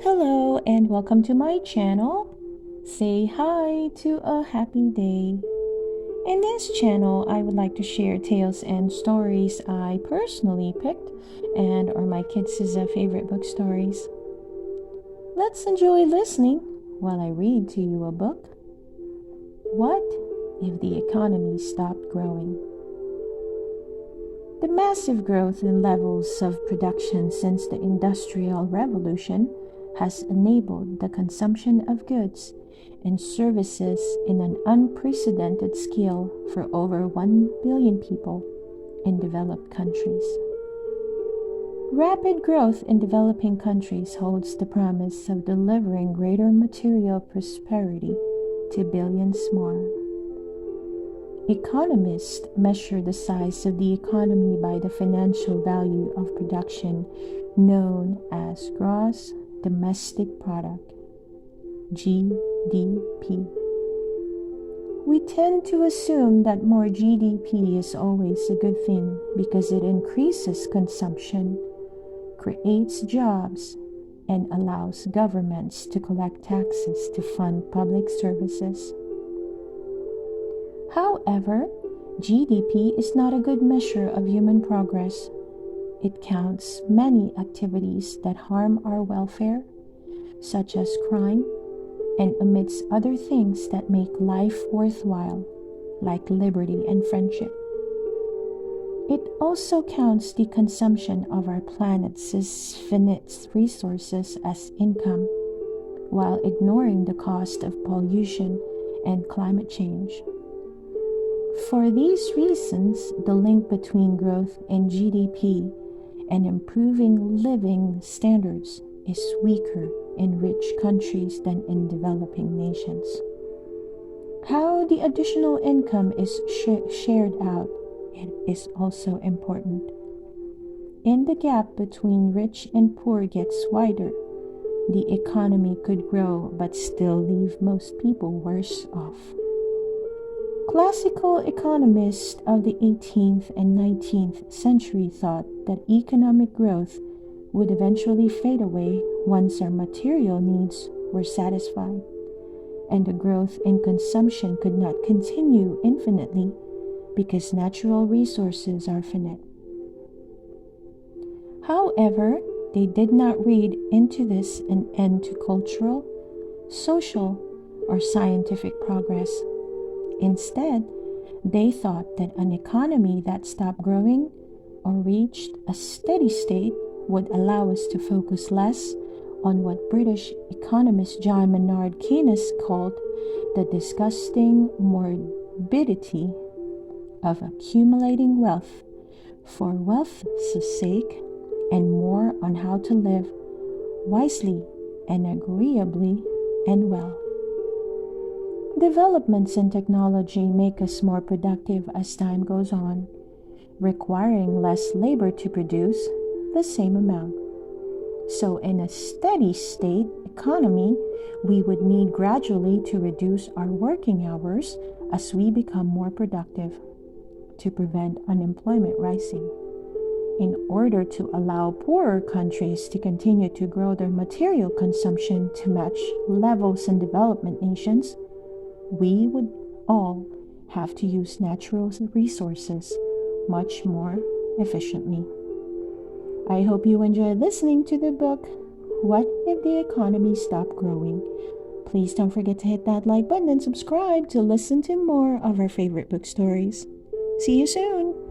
Hello and welcome to my channel. Say hi to a happy day. In this channel, I would like to share tales and stories I personally picked and or my kids' favorite book stories. Let's enjoy listening while I read to you a book. What if the economy stopped growing? The massive growth in levels of production since the Industrial Revolution has enabled the consumption of goods and services in an unprecedented scale for over 1 billion people in developed countries. Rapid growth in developing countries holds the promise of delivering greater material prosperity to billions more. Economists measure the size of the economy by the financial value of production known as gross domestic product, GDP. We tend to assume that more GDP is always a good thing because it increases consumption, creates jobs, and allows governments to collect taxes to fund public services. However, GDP is not a good measure of human progress. It counts many activities that harm our welfare, such as crime, and omits other things that make life worthwhile, like liberty and friendship. It also counts the consumption of our planet's finite resources as income, while ignoring the cost of pollution and climate change. For these reasons, the link between growth in GDP and improving living standards is weaker in rich countries than in developing nations. How the additional income is shared out is also important. In the gap between rich and poor gets wider, the economy could grow but still leave most people worse off. Classical economists of the 18th and 19th century thought that economic growth would eventually fade away once our material needs were satisfied, and the growth in consumption could not continue infinitely because natural resources are finite. However, they did not read into this an end to cultural, social, or scientific progress. Instead, they thought that an economy that stopped growing or reached a steady state would allow us to focus less on what British economist John Maynard Keynes called the disgusting morbidity of accumulating wealth for wealth's sake, and more on how to live wisely and agreeably and well. Developments in technology make us more productive as time goes on, requiring less labor to produce the same amount. So in a steady state economy, we would need gradually to reduce our working hours as we become more productive to prevent unemployment rising. In order to allow poorer countries to continue to grow their material consumption to match levels in development nations, we would all have to use natural resources much more efficiently. I hope you enjoy listening to the book, What If the Economy Stopped Growing? Please don't forget to hit that like button and subscribe to listen to more of our favorite book stories. See you soon!